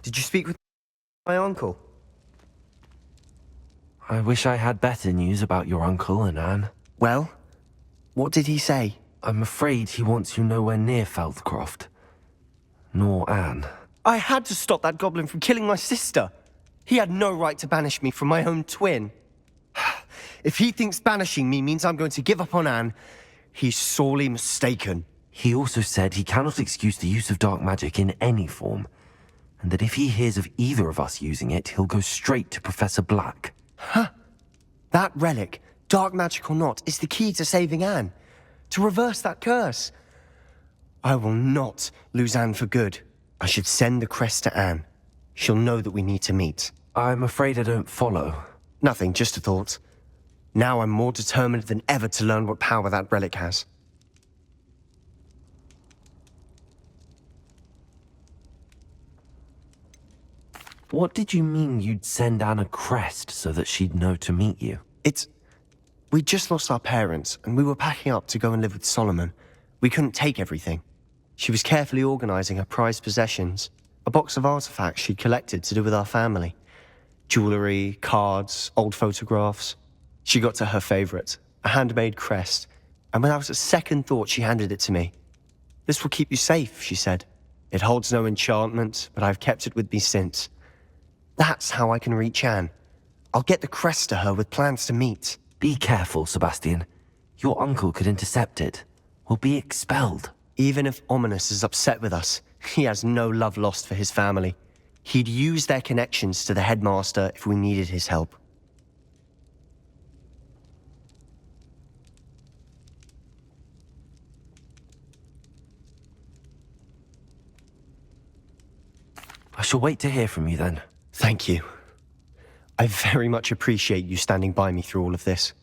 Did you speak with my uncle? I wish I had better news about your uncle and Anne. Well, what did he say? I'm afraid he wants you nowhere near Feldcroft. Nor Anne. I had to stop that goblin from killing my sister. He had no right to banish me from my own twin. If he thinks banishing me means I'm going to give up on Anne, he's sorely mistaken. He also said he cannot excuse the use of dark magic in any form, and that if he hears of either of us using it, he'll go straight to Professor Black. Huh? That relic, dark magic or not, is the key to saving Anne. To reverse that curse. I will not lose Anne for good. I should send the crest to Anne. She'll know that we need to meet. I'm afraid I don't follow. Nothing, just a thought. Now I'm more determined than ever to learn what power that relic has. What did you mean you'd send Anne a crest so that she'd know to meet you? We just lost our parents, and we were packing up to go and live with Solomon. We couldn't take everything. She was carefully organizing her prized possessions, a box of artifacts she'd collected to do with our family. Jewelry, cards, old photographs. She got to her favorite, a handmade crest, and without a second thought she handed it to me. "This will keep you safe," she said. "It holds no enchantment, but I've kept it with me since. That's how I can reach Anne. I'll get the crest to her with plans to meet." Be careful, Sebastian. Your uncle could intercept it. We'll be expelled. Even if Ominous is upset with us, he has no love lost for his family. He'd use their connections to the headmaster if we needed his help. I shall wait to hear from you then. Thank you. I very much appreciate you standing by me through all of this.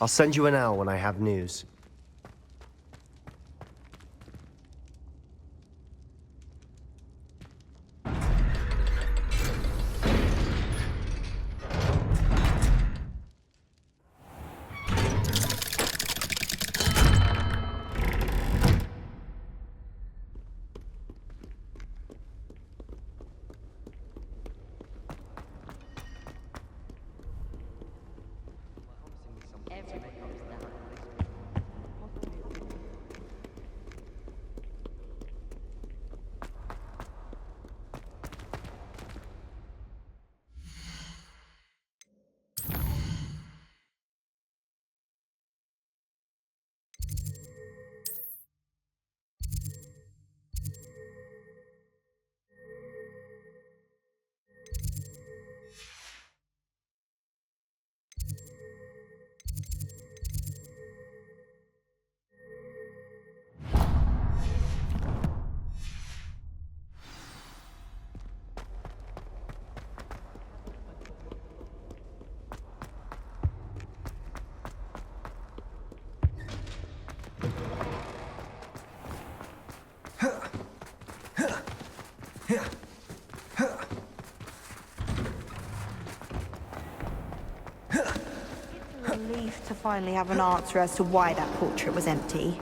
I'll send you an owl when I have news. Relief to finally have an answer as to why that portrait was empty.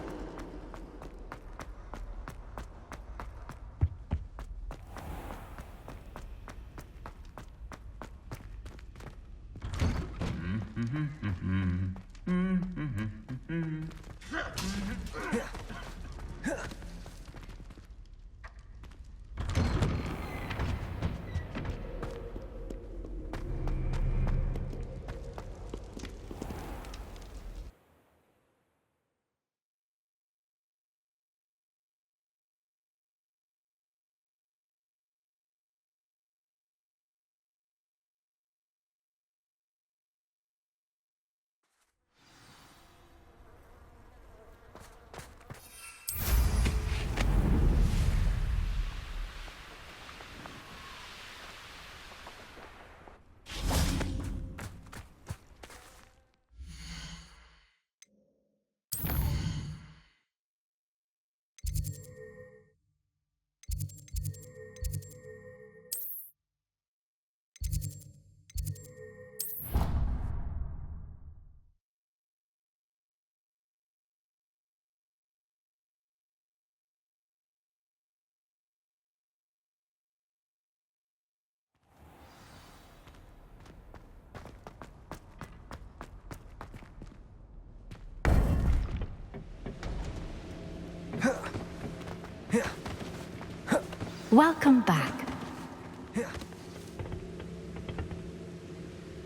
Welcome back.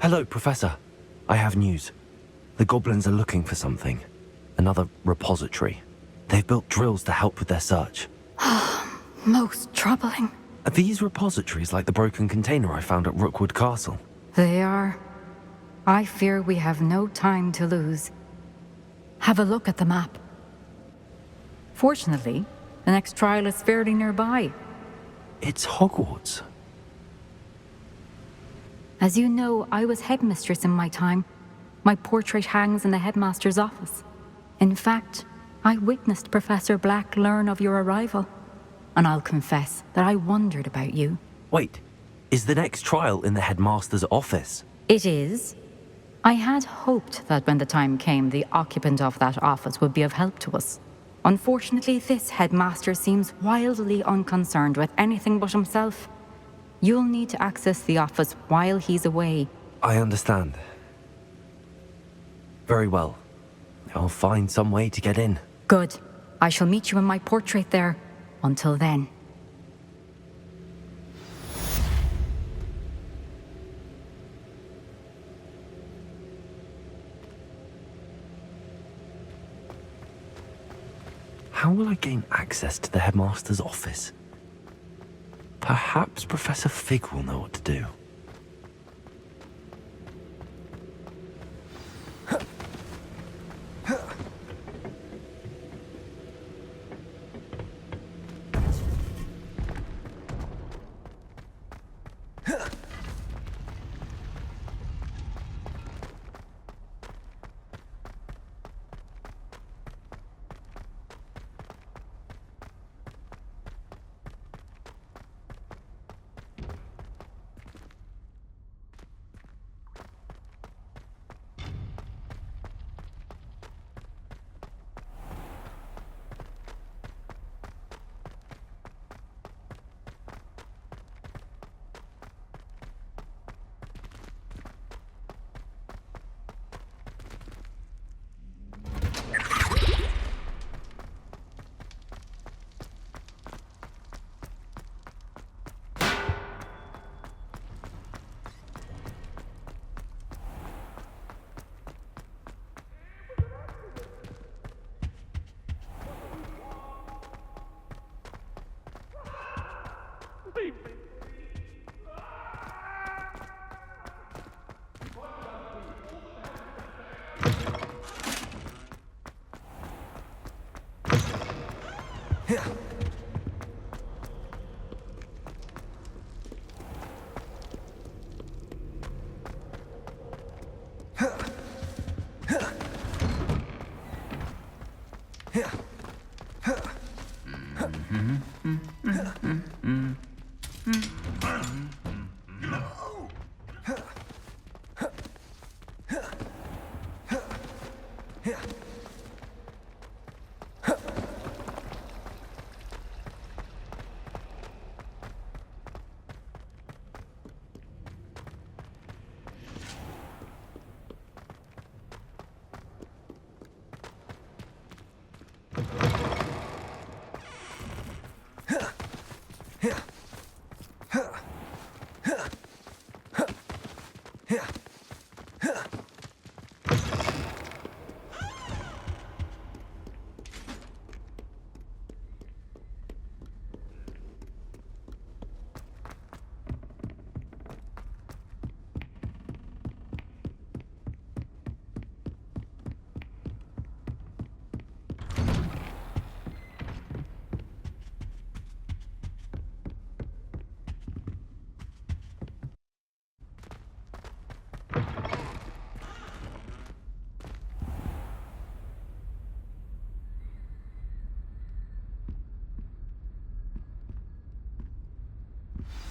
Hello, Professor. I have news. The goblins are looking for something. Another repository. They've built drills to help with their search. Most troubling. Are these repositories like the broken container I found at Rookwood Castle? They are. I fear we have no time to lose. Have a look at the map. Fortunately, the next trial is fairly nearby. It's Hogwarts. As you know, I was headmistress in my time. My portrait hangs in the headmaster's office. In fact, I witnessed Professor Black learn of your arrival. And I'll confess that I wondered about you. Wait, is the next trial in the headmaster's office? It is. I had hoped that when the time came, the occupant of that office would be of help to us. Unfortunately, this headmaster seems wildly unconcerned with anything but himself. You'll need to access the office while he's away. I understand. Very well. I'll find some way to get in. Good. I shall meet you in my portrait there. Until then. How will I gain access to the headmaster's office? Perhaps Professor Fig will know what to do.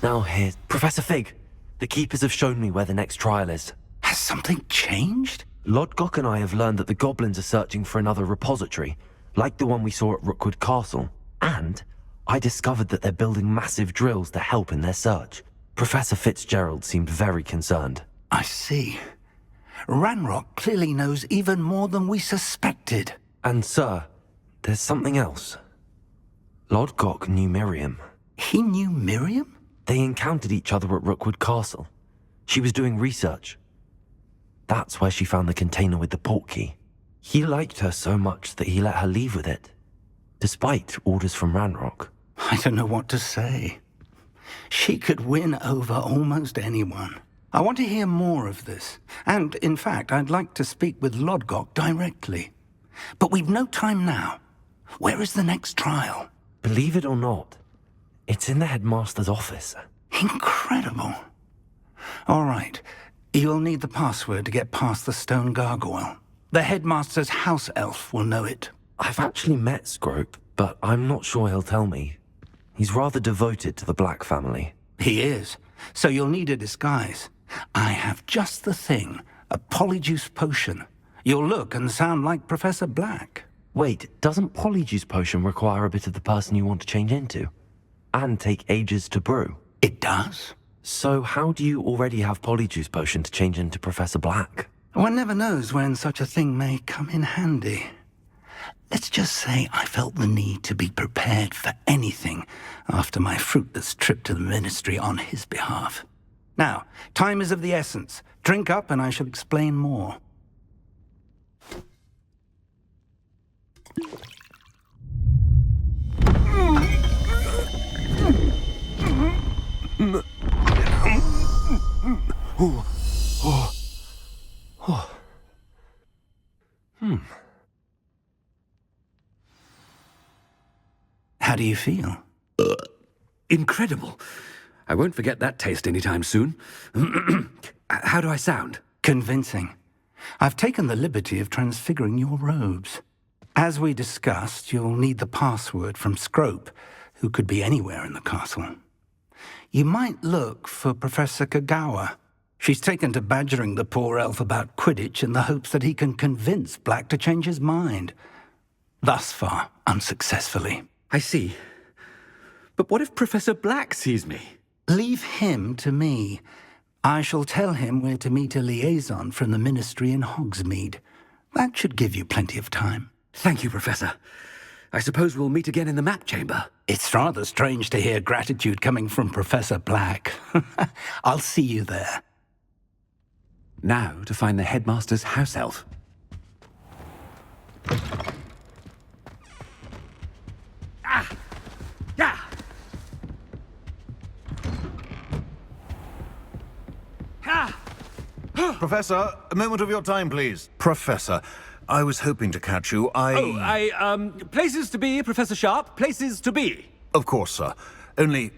Now here's Professor Fig. The Keepers have shown me where the next trial is. Has something changed? Lodgok and I have learned that the goblins are searching for another repository, like the one we saw at Rookwood Castle. And I discovered that they're building massive drills to help in their search. Professor Fitzgerald seemed very concerned. I see. Ranrock clearly knows even more than we suspected. And sir, there's something else. Lodgok knew Miriam. He knew Miriam? They encountered each other at Rookwood Castle. She was doing research. That's where she found the container with the portkey. He liked her so much that he let her leave with it, despite orders from Ranrock. I don't know what to say. She could win over almost anyone. I want to hear more of this. And, in fact, I'd like to speak with Lodgok directly. But we've no time now. Where is the next trial? Believe it or not, it's in the headmaster's office. Incredible. All right. You'll need the password to get past the stone gargoyle. The headmaster's house elf will know it. I've actually met Scrope, but I'm not sure he'll tell me. He's rather devoted to the Black family. He is. So you'll need a disguise. I have just the thing. A polyjuice potion. You'll look and sound like Professor Black. Wait, doesn't Polyjuice Potion require a bit of the person you want to change into? And take ages to brew? It does. So how do you already have Polyjuice Potion to change into Professor Black? One never knows when such a thing may come in handy. Let's just say I felt the need to be prepared for anything after my fruitless trip to the Ministry on his behalf. Now, time is of the essence. Drink up and I shall explain more. How do you feel? Incredible. I won't forget that taste anytime soon. How do I sound? Convincing. I've taken the liberty of transfiguring your robes. As we discussed, you'll need the password from Scrope, who could be anywhere in the castle. You might look for Professor Kagawa. She's taken to badgering the poor elf about Quidditch in the hopes that he can convince Black to change his mind. Thus far, unsuccessfully. I see. But what if Professor Black sees me? Leave him to me. I shall tell him we're to meet a liaison from the Ministry in Hogsmeade. That should give you plenty of time. Thank you, Professor. I suppose we'll meet again in the map chamber. It's rather strange to hear gratitude coming from Professor Black. I'll see you there. Now to find the headmaster's house elf. Yeah! Professor, a moment of your time, please. Professor, I was hoping to catch you. Places to be, Professor Sharp, places to be. Of course, sir. Only,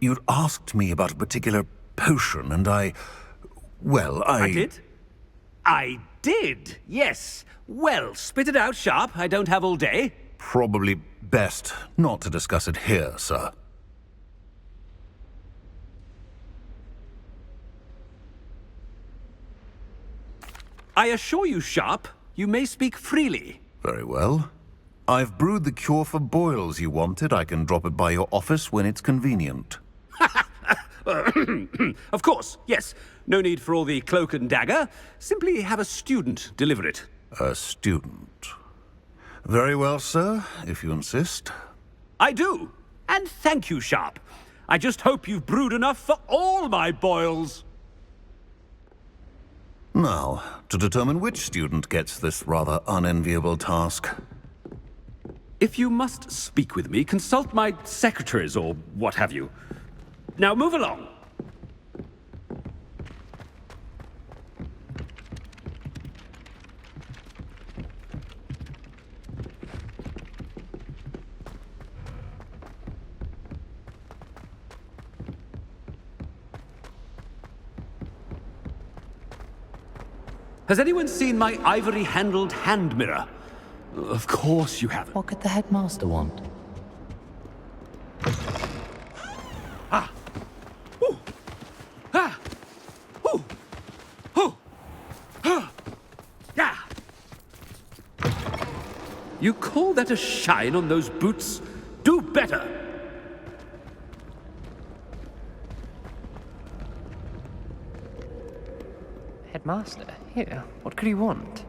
you'd asked me about a particular potion, and I did? I did, yes. Well, spit it out, Sharp. I don't have all day. Probably best not to discuss it here, sir. I assure you, Sharp, you may speak freely. Very well. I've brewed the cure for boils you wanted. I can drop it by your office when it's convenient. Of course, yes. No need for all the cloak and dagger. Simply have a student deliver it. A student. Very well, sir, if you insist. I do. And thank you, Sharp. I just hope you've brewed enough for all my boils. Now, to determine which student gets this rather unenviable task. If you must speak with me, consult my secretaries or what have you. Now move along. Has anyone seen my ivory-handled hand mirror? Of course you haven't. What could the headmaster want? Ah! Ooh! Ah! Ooh! Ooh! Ah! Yeah! You call that a shine on those boots? Do better! Headmaster? Here, what could he want?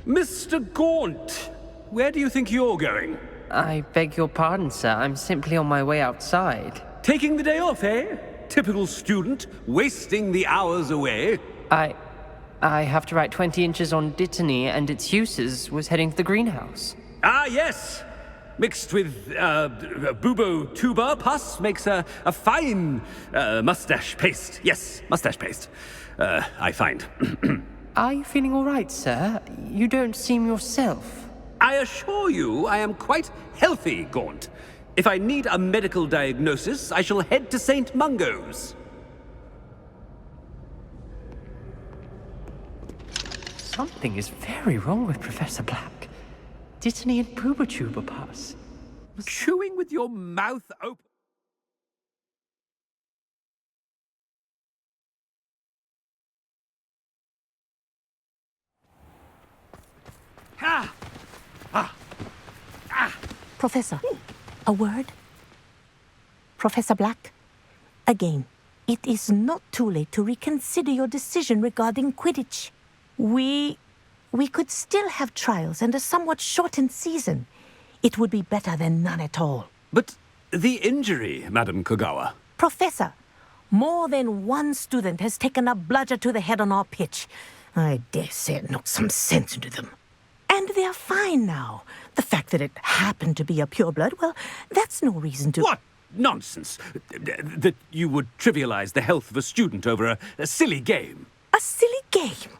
Mr. Gaunt, where do you think you're going? I beg your pardon, sir. I'm simply on my way outside. Taking the day off, eh? Typical student, wasting the hours away. I have to write 20 inches on Dittany and its uses. Was heading to the greenhouse. Ah, yes! Mixed with bubo tuber pus makes a fine mustache paste. Yes, mustache paste. I find. Are you feeling all right, sir? You don't seem yourself. I assure you I am quite healthy, Gaunt. If I need a medical diagnosis, I shall head to St. Mungo's. Something is very wrong with Professor Black. Dittany and Pooba pus. Chewing with your mouth open. Ah! Ah! Ah! Professor, a word? Professor Black, again, it is not too late to reconsider your decision regarding Quidditch. We could still have trials and a somewhat shortened season. It would be better than none at all. But the injury, Madam Kogawa. Professor, more than one student has taken a bludger to the head on our pitch. I dare say it knocked some sense into them. And they're fine now. The fact that it happened to be a pureblood, well, that's no reason to... What nonsense! That you would trivialize the health of a student over a silly game. A silly game?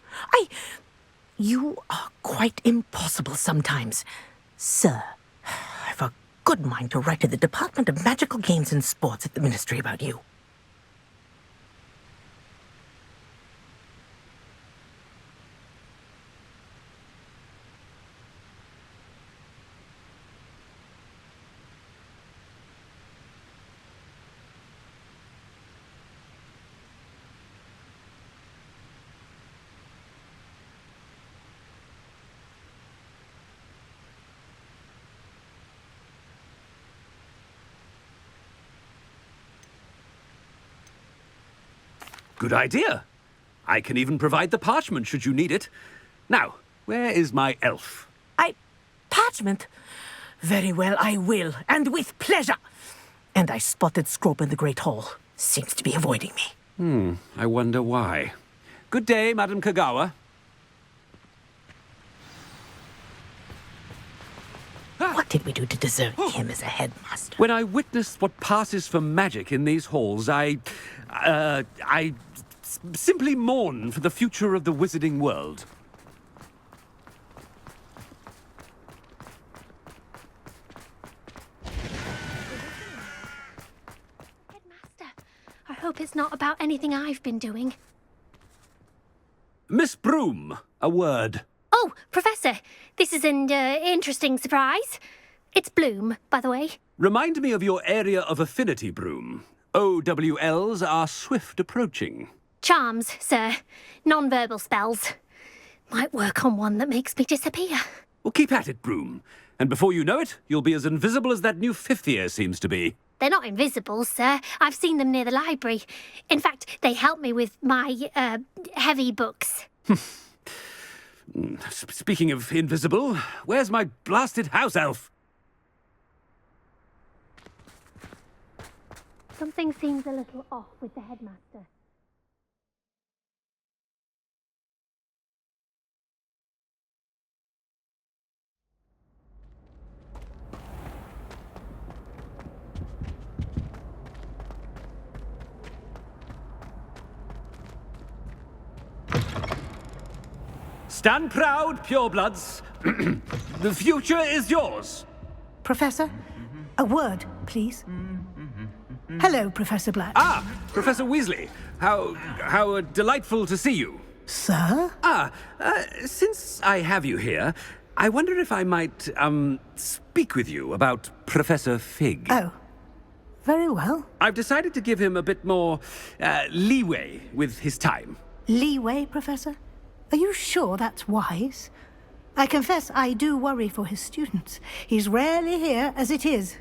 You are quite impossible sometimes. Sir, I've a good mind to write to the Department of Magical Games and Sports at the Ministry about you. Good idea. I can even provide the parchment should you need it. Now, where is my elf? Parchment? Very well, I will, and with pleasure. And I spotted Scrope in the Great Hall. Seems to be avoiding me. I wonder why. Good day, Madam Kogawa. What did we do to deserve him as a headmaster? When I witness what passes for magic in these halls, I simply mourn for the future of the wizarding world. Headmaster, I hope it's not about anything I've been doing. Miss Broom, a word. Oh, Professor, this is an interesting surprise. It's Bloom, by the way. Remind me of your area of affinity, Broom. OWLs are swift approaching. Charms, sir. Non-verbal spells. Might work on one that makes me disappear. Well, keep at it, Broom. And before you know it, you'll be as invisible as that new fifth year seems to be. They're not invisible, sir. I've seen them near the library. In fact, they help me with my, heavy books. Speaking of invisible, where's my blasted house elf? Something seems a little off with the headmaster. Stand proud, purebloods. The future is yours. Professor, a word, please. Hello, Professor Black. Ah, Professor Weasley. How delightful to see you. Sir? Since I have you here, I wonder if I might, speak with you about Professor Fig. Oh, very well. I've decided to give him a bit more, leeway with his time. Leeway, Professor? Are you sure that's wise? I confess I do worry for his students. He's rarely here as it is.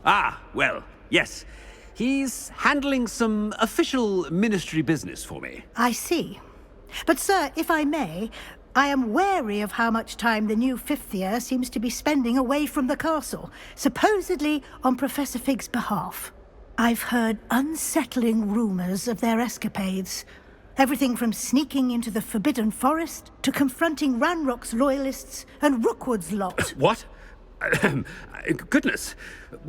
Ah, well, yes. He's handling some official ministry business for me. I see. But, sir, if I may, I am wary of how much time the new fifth year seems to be spending away from the castle, supposedly on Professor Fig's behalf. I've heard unsettling rumors of their escapades. Everything from sneaking into the Forbidden Forest to confronting Ranrock's loyalists and Rookwood's lot. What? Goodness.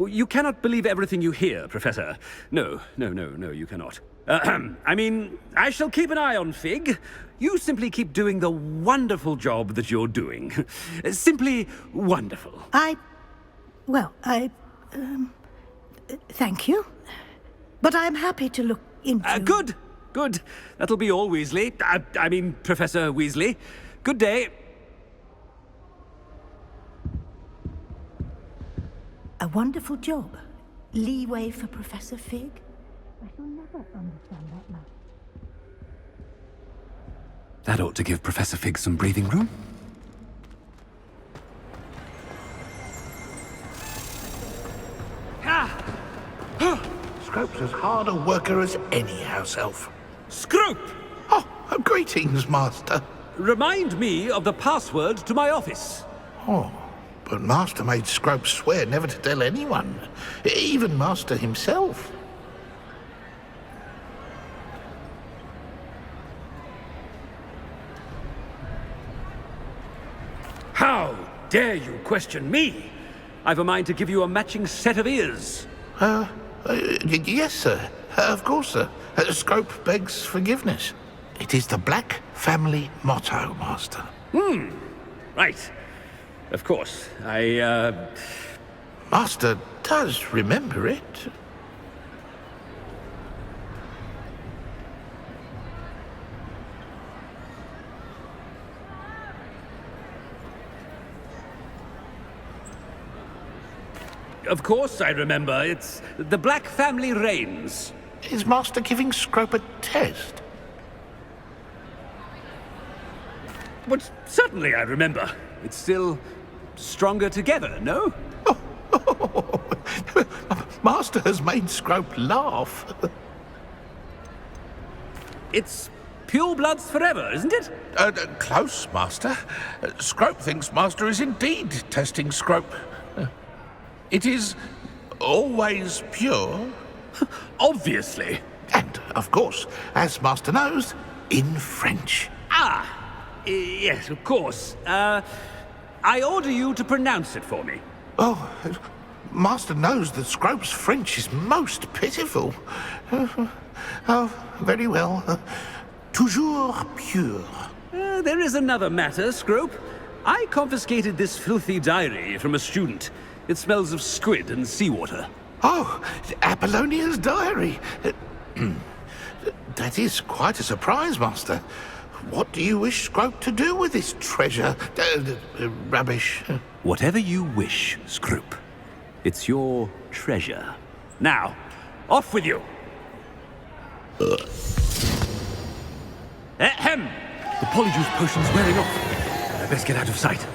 You cannot believe everything you hear, Professor. No, you cannot. I mean, I shall keep an eye on Fig. You simply keep doing the wonderful job that you're doing. Simply wonderful. Thank you. But I'm happy to look into... Good. That'll be all, Weasley. I mean, Professor Weasley. Good day. A wonderful job. Leeway for Professor Fig. I shall never understand that man. That ought to give Professor Fig some breathing room. Scrope's as hard a worker as any house elf. Scrope! Oh, greetings, Master. Remind me of the password to my office. Oh, but Master made Scrope swear never to tell anyone, even Master himself. How dare you question me? I've a mind to give you a matching set of ears. Yes, sir. Of course, sir. Scrope begs forgiveness. It is the Black family motto, Master. Right. Of course. Master does remember it. Of course I remember. It's the Black family reigns. Is Master giving Scrope a test? But certainly I remember. It's still stronger together, no? Master has made Scrope laugh. It's pure bloods forever, isn't it? Close, Master. Scrope thinks Master is indeed testing Scrope. It is always pure. Obviously. And, of course, as Master knows, in French. Yes, of course. I order you to pronounce it for me. Oh, Master knows that Scrope's French is most pitiful. Very well. Toujours pure. There is another matter, Scrope. I confiscated this filthy diary from a student. It smells of squid and seawater. Oh, Apollonia's diary. That is quite a surprise, Master. What do you wish Scrope to do with this treasure? Rubbish. Whatever you wish, Scrope. It's your treasure. Now, off with you. Ahem! The polyjuice potion's wearing off. I best get out of sight.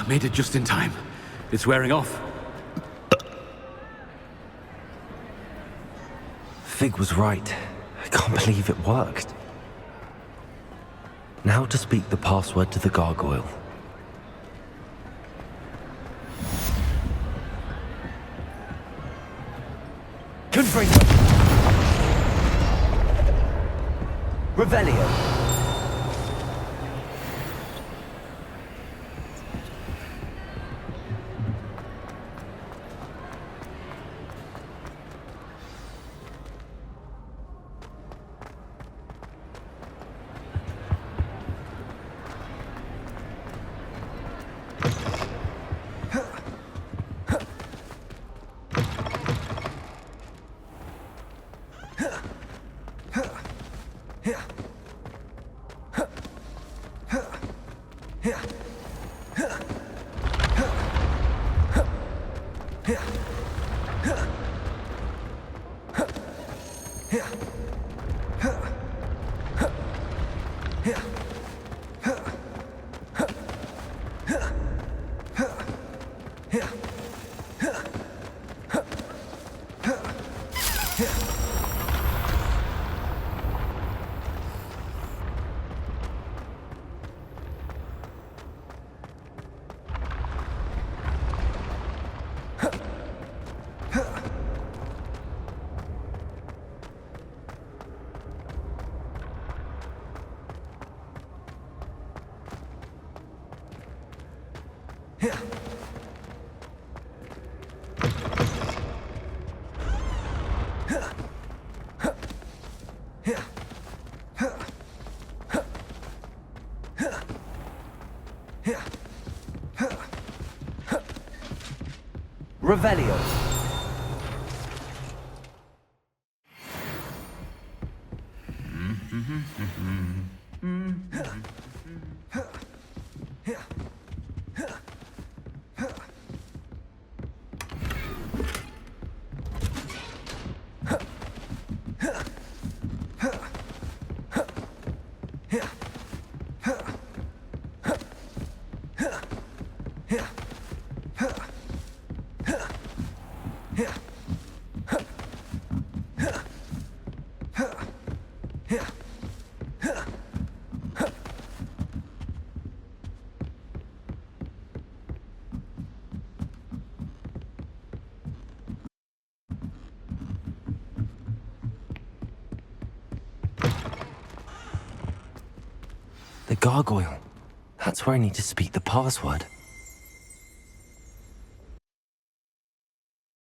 Made it just in time. It's wearing off. Fig was right. I can't believe it worked. Now to speak the password to the gargoyle. Confringo. Revelio. Revelio. The gargoyle. That's where I need to speak the password.